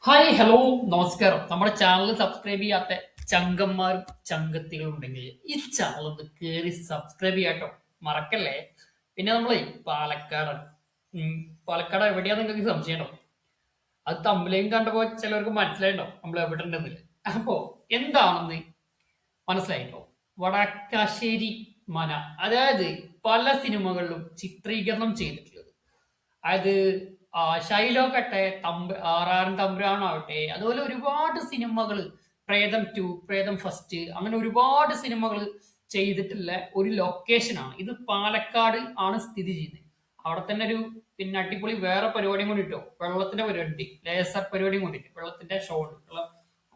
Hi hello നമസ്കാരം. നമ്മുടെ channel subscribe ചെയ്യാത്ത ചങ്കന്മാരും ചങ്കത്തികളും ഉണ്ടെങ്കിൽ ഈ ചാനൽ ഒന്ന് കയറി സബ്സ്ക്രൈബ് ചെയ്യാട്ടോ, മറക്കല്ലേ. പിന്നെ നമ്മളെ പാലക്കാടാണ്. പാലക്കാട് എവിടെയാ നിങ്ങൾക്ക് സംശയം ഉണ്ടോ? അത് തമ്മിലേയും കണ്ടപ്പോ ചിലവർക്ക് മനസ്സിലായിട്ടോ നമ്മൾ എവിടെ ഉണ്ടെന്നില്ല. അപ്പോ എന്താണെന്ന് മനസ്സിലായിട്ടോ? വടക്കാശ്ശേരി മന, അതായത് പല സിനിമകളിലും ചിത്രീകരണം ചെയ്തിട്ടുള്ളത്. അത് ഷൈലോക്കട്ടെ, ആറാറൻ തമ്പുരാനാവട്ടെ, അതുപോലെ ഒരുപാട് സിനിമകൾ, പ്രേതം 2, പ്രേതം 1, അങ്ങനെ ഒരുപാട് സിനിമകൾ ചെയ്തിട്ടുള്ള ഒരു ലൊക്കേഷനാണ് ഇത്. പാലക്കാട് ആണ് സ്ഥിതി ചെയ്യുന്നത്. അവിടെ തന്നെ ഒരു പിന്നെ അടിപൊളി വേറെ പരിപാടിയും കൂടി ഇട്ടോ, വെള്ളത്തിന്റെ പരിപാടി, ലേസർ പരിപാടിയും കൊണ്ടിട്ട്, വെള്ളത്തിന്റെ ഷോ ഉണ്ട്,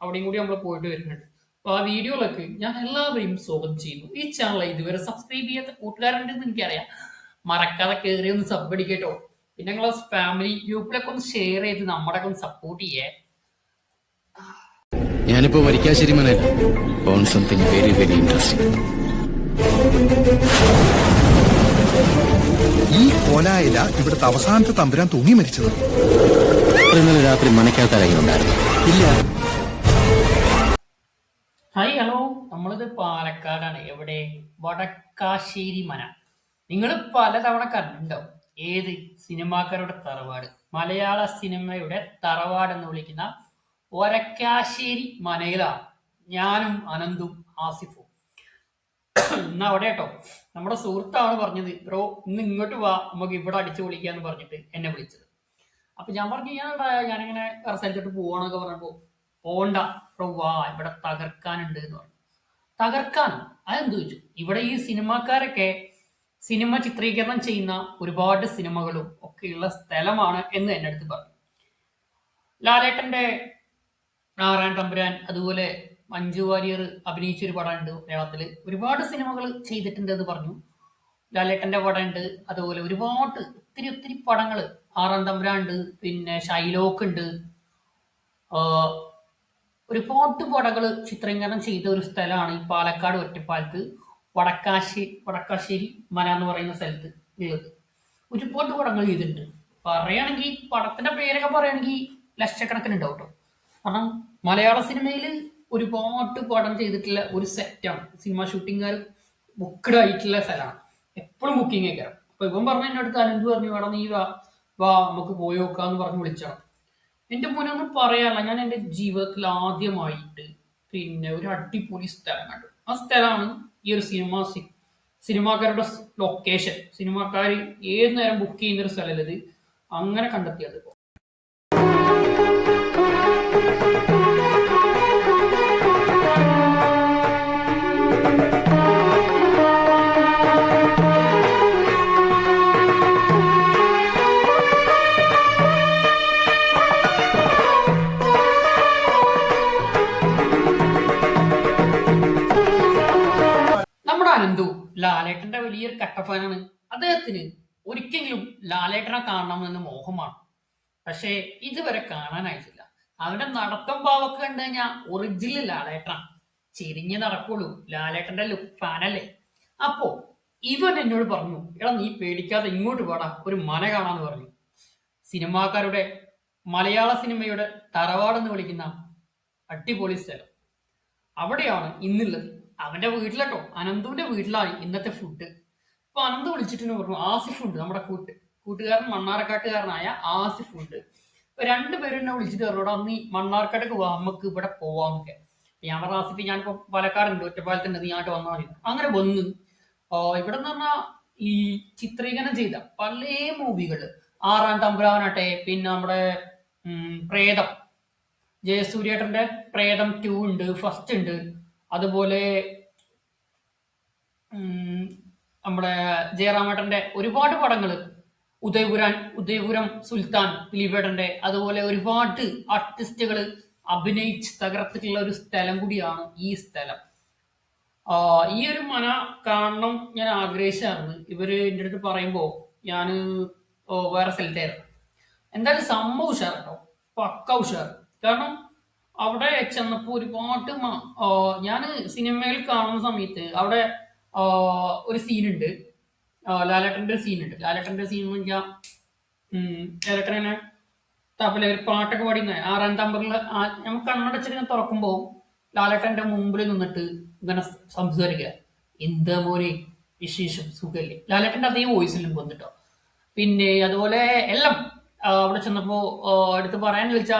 അവിടെയും കൂടി നമ്മൾ പോയിട്ട് വരുന്നുണ്ട്. അപ്പൊ ആ വീഡിയോകളൊക്കെ ഞാൻ എല്ലാവരെയും സ്വാഗതം ചെയ്യുന്നു. ഈ ചാനൽ ഇതുവരെ സബ്സ്ക്രൈബ് ചെയ്യാത്ത കൂട്ടുകാരുണ്ടെന്ന് എനിക്കറിയാം, മറക്കാതെ കയറി ഒന്ന് സബ് അടിക്കട്ടോ. പിന്നെ നിങ്ങളെ ഫാമിലി ഗ്രൂപ്പിലൊക്കെ ഒന്ന് ഷെയർ ചെയ്ത് നമ്മളെ ഒന്ന് സപ്പോർട്ട് ചെയ്യേ. ഞാനിപ്പോ വരിക്കാശ്ശേരി മനല്ല on something very very interesting. ഈ കോലായില ഇവിടുത്തെ അവസാനത്തെ തമ്പുരാൻ തൂങ്ങി മരിച്ചത്. ഇന്നലെ രാത്രി മനക്കാത്തരങ്ങി ഉണ്ടായിരുന്നു. ഇല്ല. ഹായ് ഹലോ, നമ്മളിത് പാലക്കാടാണ്. എവിടെ? വടക്കാശ്ശേരി മന. നിങ്ങൾ പലതവണ കണ്ടിട്ടുണ്ടാവും. ഏത്? സിനിമാക്കാരുടെ തറവാട്, മലയാള സിനിമയുടെ തറവാട് എന്ന് വിളിക്കുന്ന വടക്കാശ്ശേരി മനയിലാണ് ഞാനും അനന്തും ആസിഫും ഇന്ന് അവിടെ കേട്ടോ. നമ്മുടെ സുഹൃത്താണ് പറഞ്ഞത്, ബ്രോ ഇന്ന് ഇങ്ങോട്ട് വാ, നമുക്ക് ഇവിടെ അടിച്ചു പൊളിക്കാന്ന് പറഞ്ഞിട്ട് എന്നെ വിളിച്ചത്. അപ്പൊ ഞാൻ പറഞ്ഞു, ഞാനിങ്ങനെ റിസൾട്ടിട്ട് പോവാന്നൊക്കെ പറഞ്ഞപ്പോ, പോണ്ട ബ്രോ, വാ, ഇവിടെ തകർക്കാനുണ്ട് എന്ന് പറഞ്ഞു. തകർക്കാനോ? അതെന്ത് ചോദിച്ചു. ഇവിടെ ഈ സിനിമാക്കാരൊക്കെ സിനിമ ചിത്രീകരണം ചെയ്യുന്ന ഒരുപാട് സിനിമകളും ഒക്കെയുള്ള സ്ഥലമാണ് എന്ന് എന്റെ അടുത്ത് പറഞ്ഞു. ലാലേട്ടന്റെ ആറാൻ തമ്പുരാൻ, അതുപോലെ മഞ്ജു വാര്യർ അഭിനയിച്ചൊരു പടമുണ്ട് മലയാളത്തില്, ഒരുപാട് സിനിമകൾ ചെയ്തിട്ടുണ്ട് എന്ന് പറഞ്ഞു. ലാലേട്ടന്റെ പടമുണ്ട്, അതുപോലെ ഒരുപാട് ഒത്തിരി ഒത്തിരി പടങ്ങൾ, ആറാം തമ്പുരാൻ ഉണ്ട്, പിന്നെ ഷൈലോക്ക് ഉണ്ട്, ഒരുപാട് പടങ്ങൾ ചിത്രീകരണം ചെയ്ത ഒരു സ്ഥലമാണ് ഈ പാലക്കാട് ഒറ്റപ്പാലത്ത് വടക്കാശ്ശേരി മന എന്ന് പറയുന്ന സ്ഥലത്ത് ഉള്ളത്. ഒരുപാട് പടങ്ങൾ ചെയ്തിട്ടുണ്ട്. പറയുകയാണെങ്കിൽ പടത്തിന്റെ പേരൊക്കെ പറയുകയാണെങ്കിൽ ലക്ഷക്കണക്കിന് ഉണ്ടാവും കേട്ടോ. കാരണം മലയാള സിനിമയിൽ ഒരുപാട് പടം ചെയ്തിട്ടുള്ള ഒരു സെറ്റാണ്. സിനിമ ഷൂട്ടിംഗുകാർ ബുക്ക്ഡ് ആയിട്ടുള്ള സ്ഥലമാണ്, എപ്പോഴും ബുക്കിംഗ് ആയിക്കാരം. അപ്പൊ ഇവൻ പറഞ്ഞ എന്റെ അടുത്ത് അനന്ത് പറഞ്ഞു, വേണം നീ വാ വാ നമുക്ക് പോയി നോക്കാന്ന് പറഞ്ഞ് വിളിച്ചാണ്. എന്റെ മോനൊന്നും പറയാനല്ല, ഞാൻ എന്റെ ജീവിതത്തിൽ ആദ്യമായിട്ട് പിന്നെ ഒരു അടിപൊളി സ്ഥലം കണ്ടു. ആ സ്ഥലമാണ് ഈ ഒരു സിനിമാക്കാരുടെ ലൊക്കേഷൻ. സിനിമാക്കാർ ഏത് നേരം ബുക്ക് ചെയ്യുന്ന ഒരു സ്ഥലം ഇത്. അങ്ങനെ കണ്ടെത്തിയത്. നമ്മുടെ അനന്തു ലാലേട്ടന്റെ വലിയൊരു കട്ടഫാനാണ്. അദ്ദേഹത്തിന് ഒരിക്കലും ലാലേട്ടനെ കാണണമെന്ന് മോഹമാണ്. പക്ഷേ ഇതുവരെ കാണാനായിട്ടില്ല. അവന്റെ നടത്തം ഭാവമൊക്കെ കണ്ടു കഴിഞ്ഞാൽ ഒറിജിനൽ ലാലേട്ടനാണ്. ചിരിഞ്ഞ് നടക്കുള്ളൂ. ലാലേട്ടന്റെ ലുക്ക് ഫാനല്ലേ. അപ്പോ ഇവൻ എന്നോട് പറഞ്ഞു, എടാ നീ പേടിക്കാതെ ഇങ്ങോട്ട് പാടാ, ഒരു മന കാണാന്ന് പറഞ്ഞു. സിനിമാക്കാരുടെ, മലയാള സിനിമയുടെ തറവാടെന്ന് വിളിക്കുന്ന അടിപൊളി സ്ഥലം അവിടെയാണ് ഇന്നുള്ളത്. അവന്റെ വീട്ടിലട്ടോ, അനന്തുവിന്റെ വീട്ടിലാണ് ഇന്നത്തെ ഫുഡ്. അപ്പൊ അനന്ത് വിളിച്ചിട്ട് പറഞ്ഞു, ആസിഫ് ഉണ്ട്, നമ്മുടെ കൂട്ടുകാരൻ മണ്ണാർക്കാട്ടുകാരനായ ആസിഫ് ഉണ്ട്. അപ്പൊ രണ്ടുപേരും എന്നെ വിളിച്ചിട്ട് പറഞ്ഞോടാ, നീ മണ്ണാർക്കാട്ടേക്ക് പോവാ, നമുക്ക് ഇവിടെ പോവാന്നൊക്കെ. ഞാൻ പറഞ്ഞ, ആസിഫ് ഞാനിപ്പോ പാലക്കാടുണ്ട്, ഒറ്റപ്പാലത്തുണ്ട്, നീ ആയിട്ട് വന്നാൽ മതി. അങ്ങനെ വന്ന് ഇവിടെ എന്ന് പറഞ്ഞാൽ ഈ ചിത്രീകരണം ചെയ്ത പല മൂവികള്, ആറാം തമ്പുരാനാട്ടെ, പിന്നെ നമ്മുടെ പ്രേതം, ജയസൂര്യേട്ടന്റെ പ്രേതം 2 ഉണ്ട്, ഫസ്റ്റ് ഉണ്ട്, അതുപോലെ നമ്മുടെ ജയറാമേട്ടന്റെ ഒരുപാട് പടങ്ങള്, ഉദയപുരം സുൽത്താൻ ദിലീപേട്ടന്റെ, അതുപോലെ ഒരുപാട് ആർട്ടിസ്റ്റുകൾ അഭിനയിച്ച് തകർത്തിട്ടുള്ള ഒരു സ്ഥലം കൂടിയാണ് ഈ സ്ഥലം. ഈ ഒരു മന കാണണം ഞാൻ ആഗ്രഹിച്ചായിരുന്നു. ഇവര് എൻ്റെ അടുത്ത് പറയുമ്പോ ഞാൻ വേറെ സ്ഥലത്തായിരുന്നു. എന്തായാലും സംഭവം ഉഷാർ കേട്ടോ, പക്ക ഉഷാർ. കാരണം അവിടെ ചെന്നപ്പോ ഒരുപാട് ഞാൻ സിനിമയിൽ കാണുന്ന സമയത്ത് അവിടെ ഒരു സീനുണ്ട്, ലാലേട്ടന്റെ സീനുണ്ട്. ലാലേട്ടന്റെ സീൻ എന്ന് വെച്ചാൽ ലാലേട്ടനെ തബല ഒരു പാട്ടൊക്കെ പാടിയുന്ന 6-ാം തമ്പറിൽ നമുക്ക് കണ്ണടച്ചിങ്ങനെ തുറക്കുമ്പോ ലാലേട്ടന്റെ മുമ്പിൽ നിന്നിട്ട് ഇങ്ങനെ സംസാരിക്കുക, എന്താ മോനെ വിശേഷം സുഖല്ലേ, ലാലേട്ടന്റെ അതേ വോയിസിലും വന്നിട്ടോ. പിന്നെ അതുപോലെ എല്ലാം അവിടെ ചെന്നപ്പോ എടുത്ത് പറയാൻ വിളിച്ച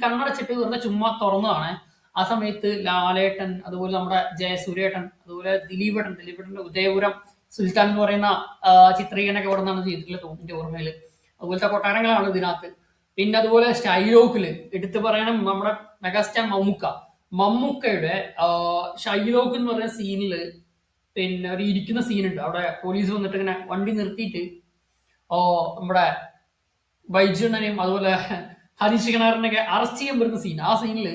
കണ്ണടച്ചിട്ട് വെറുതെ ചുമ്മാ തുറന്നതാണ്. ആ സമയത്ത് ലാലേട്ടൻ, അതുപോലെ നമ്മുടെ ജയസൂര്യേട്ടൻ, അതുപോലെ ദിലീപേട്ടന്റെ ഉദയപുരം സുൽത്താൻ എന്ന് പറയുന്ന ചിത്രീകരണമൊക്കെ ഇവിടെ നിന്നാണ് ചെയ്തിട്ടുള്ളത് തോന്നിന്റെ ഓർമ്മയില്. അതുപോലത്തെ കൊട്ടാരങ്ങളാണ് ഇതിനകത്ത്. പിന്നെ അതുപോലെ ഷൈലോക്കില് എടുത്തു പറയണം നമ്മുടെ മെഗാസ്റ്റാർ മമ്മൂക്കയുടെ ഷൈലോക്ക് എന്ന് പറയുന്ന സീനില് പിന്നെ ഒരു ഇരിക്കുന്ന സീനുണ്ട്. അവിടെ പോലീസ് വന്നിട്ട് ഇങ്ങനെ വണ്ടി നിർത്തിയിട്ട് നമ്മുടെ ബൈജുണ്ണനെയും അതുപോലെ ഹരീഷ് കിണറിനെയൊക്കെ അറസ്റ്റ് ചെയ്യാൻ വരുന്ന സീൻ. ആ സീനിൽ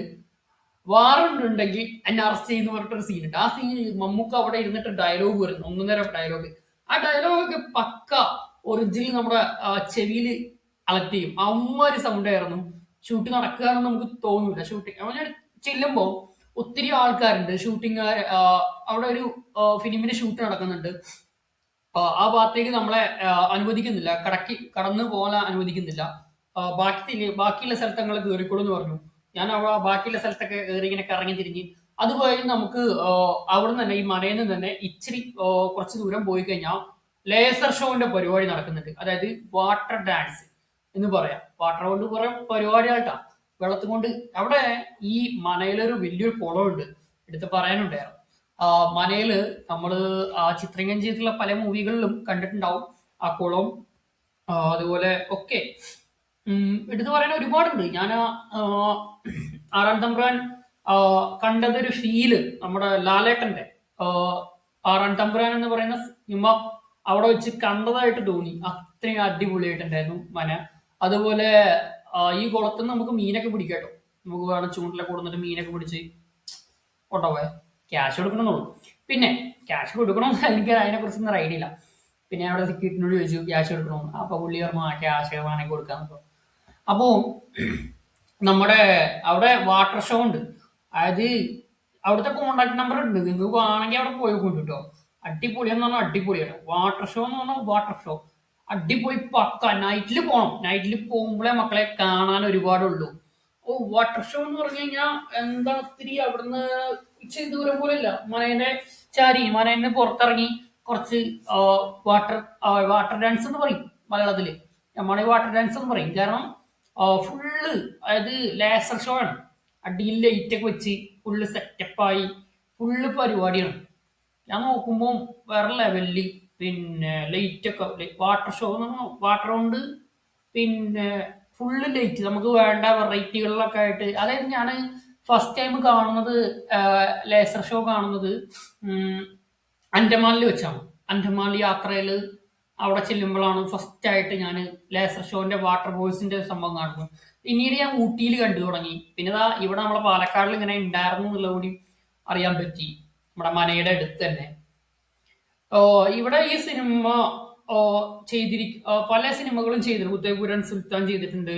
വാറണ്ട് ഉണ്ടെങ്കിൽ എന്നെ അറസ്റ്റ് ചെയ്യുന്ന പറഞ്ഞിട്ടൊരു സീനുണ്ട്. ആ സീനിൽ മമ്മൂക്ക അവിടെ ഇരുന്നിട്ട് ഡയലോഗ് വരുന്നു, 1.5 ഡയലോഗ്. ആ ഡയലോഗൊക്കെ പക്ക ഒറിജിനൽ നമ്മുടെ ചെവിയിൽ അലക്ട് ചെയ്യും. അമ്മൊരു സൗണ്ട് ആയിരുന്നു. ഷൂട്ടിംഗ് നടക്കുകയാണെന്ന് നമുക്ക് തോന്നൂല. ഷൂട്ടിംഗ് ചെല്ലുമ്പോൾ ഒത്തിരി ആൾക്കാരുണ്ട്, ഷൂട്ടിംഗ് അവിടെ ഒരു ഫിലിമിന്റെ ഷൂട്ട് നടക്കുന്നുണ്ട്. ആ ഭാഗത്തേക്ക് നമ്മളെ അനുവദിക്കുന്നില്ല, കടന്നു പോകാൻ അനുവദിക്കുന്നില്ല. ബാക്കിയുള്ള സ്ഥലത്തങ്ങൾ കയറിക്കോളൂ എന്ന് പറഞ്ഞു. ഞാൻ ബാക്കിയുള്ള സ്ഥലത്തൊക്കെ കയറി ഇങ്ങനെ കറങ്ങി തിരിഞ്ഞ് അതുപോലെ നമുക്ക് അവിടെ നിന്ന് തന്നെ ഈ മനയിൽ നിന്ന് തന്നെ ഇച്ചിരി കുറച്ച് ദൂരം പോയി കഴിഞ്ഞാൽ ലേസർ ഷോന്റെ പരിപാടി നടക്കുന്നുണ്ട്. അതായത് വാട്ടർ ഡാൻസ് എന്ന് പറയാം. വാട്ടർ കൊണ്ട് കുറെ പരിപാടിയായിട്ടാ, വെള്ളത്തിൽ കൊണ്ട്. അവിടെ ഈ മനയിലൊരു വലിയൊരു കുളമുണ്ട്, എടുത്ത് പറയാനുണ്ടായിരുന്നു. മനയില് നമ്മള് ചിത്രീകരണം ചെയ്തിട്ടുള്ള പല മൂവികളിലും കണ്ടിട്ടുണ്ടാവും ആ കുളം. അതുപോലെ ഒക്കെ എടുത്തു പറയാൻ ഒരുപാടുണ്ട്. ഞാൻ 6-ാം തമ്പുരാൻ കണ്ടതൊരു ഫീല് നമ്മുടെ ലാലേട്ടന്റെ 6-ാം തമ്പുരാൻ എന്ന് പറയുന്ന സിനിമ അവിടെ വെച്ച് കണ്ടതായിട്ട് തോന്നി. അത്രയും അടിപൊളിയായിട്ടുണ്ടായിരുന്നു മന. അതുപോലെ ഈ കുളത്തിൽ നമുക്ക് മീനൊക്കെ പിടിക്കാട്ടോ. നമുക്ക് വേണം ചൂണ്ടിലൊക്കെ കൊടുത്തിട്ട് മീനൊക്കെ പിടിച്ച് കൊണ്ടുപോയെ. ക്യാഷ് കൊടുക്കണമെന്നുള്ളൂ. പിന്നെ ക്യാഷ് കൊടുക്കണമെന്ന് എനിക്ക് അതിനെ കുറിച്ചൊന്നും ഐഡിയ ഇല്ല. പിന്നെ അവിടെ സെക്യൂരിറ്റിനോട് ചോദിച്ചു ക്യാഷ് കൊടുക്കണമെന്ന്. അപ്പൊ പുള്ളി പറഞ്ഞു ക്യാഷ് വേണമെങ്കിൽ കൊടുക്കാന്ന്. അപ്പോ നമ്മുടെ അവിടെ വാട്ടർ ഷോ ഉണ്ട്. അതായത് അവിടുത്തെ കോണ്ടാക്ട് നമ്പർ ഉണ്ട്, നിങ്ങൾക്ക് വേണമെങ്കിൽ അവിടെ പോയി കൊണ്ടിട്ടോ. അടിപൊളിയെന്ന് പറഞ്ഞാൽ അടിപൊളിയാണ്. വാട്ടർ ഷോ എന്ന് പറഞ്ഞാൽ വാട്ടർ ഷോ അടിപൊളി പക്ക. നൈറ്റിൽ പോകണം. നൈറ്റിൽ പോകുമ്പോഴേ മക്കളെ കാണാൻ ഒരുപാടുള്ളൂ. വാട്ടർ ഷോ എന്ന് പറഞ്ഞു കഴിഞ്ഞാൽ എന്താ, ഒത്തിരി അവിടുന്ന് ഇച്ചിരി ദൂരം പോലെ ഇല്ല, മനേനെ പുറത്തിറങ്ങി കുറച്ച് വാട്ടർ ഡാൻസ് എന്ന് പറയും മലയാളത്തില്. നമ്മളെ വാട്ടർ ഡാൻസ് എന്ന് പറയും. കാരണം ഫുള്ള് അതായത് ലേസർ ഷോ ആണ്. അടിയിൽ ലൈറ്റ് ഒക്കെ വെച്ച് ഫുള്ള് സെറ്റപ്പായി ഫുള്ള് പരിപാടിയാണ്. ഞാൻ നോക്കുമ്പോൾ വേറെ ലെവലില് പിന്നെ ലൈറ്റ് ഒക്കെ വാട്ടർ ഷോ വാട്ടർ കൊണ്ട് പിന്നെ ഫുള്ള് ലൈറ്റ് നമുക്ക് വേണ്ട വെറൈറ്റികളിലൊക്കെ ആയിട്ട്. അതായത് ഞാൻ ഫസ്റ്റ് ടൈം കാണുന്നത് ലേസർ ഷോ കാണുന്നത് അൻഡമാനിൽ വെച്ചാണ്. അൻഡമാൻ യാത്രയിൽ അവിടെ ചെല്ലുമ്പോഴാണ് ഫസ്റ്റ് ആയിട്ട് ഞാൻ ലേസർ ഷോന്റെ വാട്ടർ ബോയ്സിന്റെ സംഭവം കാണുന്നത്. പിന്നീട് ഞാൻ ഊട്ടിയിൽ കണ്ടു തുടങ്ങി. പിന്നെ ഇവിടെ നമ്മളെ പാലക്കാടിൽ ഇങ്ങനെ ഉണ്ടായിരുന്നു എന്നുള്ളത് കൂടി അറിയാൻ പറ്റി, നമ്മുടെ മനയുടെ അടുത്ത് തന്നെ. ഇവിടെ ഈ സിനിമ പല സിനിമകളും ചെയ്തിട്ടുണ്ട്. ഉദയപുരൻ സുൽത്താൻ ചെയ്തിട്ടുണ്ട്,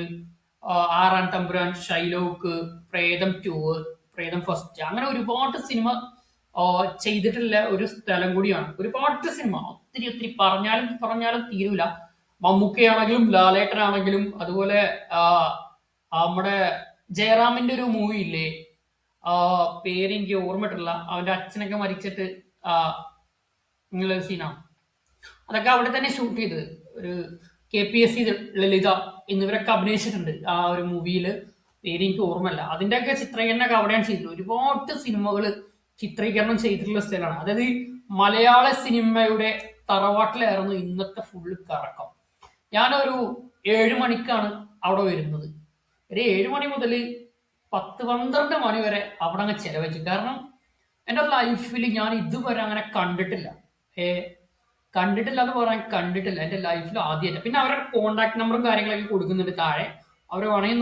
6-ാം തമ്പുരാൻ, ഷൈലോക്ക്, പ്രേതം 2, പ്രേതം ഫസ്റ്റ്, അങ്ങനെ ഒരുപാട് സിനിമ ചെയ്തിട്ടുള്ള ഒരു സ്ഥലം കൂടിയാണ്. ഒരുപാട് സിനിമ ഒത്തിരി പറഞ്ഞാലും തീരൂല. മമ്മൂക്കയാണെങ്കിലും ലാലേട്ടനാണെങ്കിലും അതുപോലെ നമ്മുടെ ജയറാമിന്റെ ഒരു മൂവി ഇല്ലേ, പേര് എനിക്ക് ഓർമ്മയിട്ടില്ല, അവന്റെ അച്ഛനൊക്കെ മരിച്ചിട്ട് ഇങ്ങനൊരു സീനാണ്. അതൊക്കെ അവിടെ തന്നെ ഷൂട്ട് ചെയ്തത്. ഒരു KPSC ലളിത എന്നിവരൊക്കെ അഭിനയിച്ചിട്ടുണ്ട് ആ ഒരു മൂവിയിൽ. പേര് എനിക്ക് ഓർമ്മയില്ല. അതിന്റെയൊക്കെ ചിത്രീകരണമൊക്കെ അവിടെയാണ് ചെയ്തത്. ഒരുപാട് സിനിമകൾ ചിത്രീകരണം ചെയ്തിട്ടുള്ള സ്ഥലമാണ്. അതായത് മലയാള സിനിമയുടെ തറവാട്ടിലായിരുന്നു ഇന്നത്തെ ഫുള്ള് കറക്കം. ഞാനൊരു 7 മണിക്കാണ് അവിടെ വരുന്നത്. ഒരു 7 മണി മുതൽ 10-12 മണി വരെ അവിടെ അങ്ങ് ചെലവഴിച്ചു. കാരണം എൻ്റെ ലൈഫിൽ ഞാൻ ഇതുവരെ അങ്ങനെ കണ്ടിട്ടില്ല എന്ന് പറയാൻ കണ്ടിട്ടില്ല എൻ്റെ ലൈഫിൽ ആദ്യമായിട്ട്. പിന്നെ അവരുടെ കോണ്ടാക്ട് നമ്പറും കാര്യങ്ങളൊക്കെ കൊടുക്കുന്നുണ്ട് താഴെ. അവർ വേണമെങ്കിൽ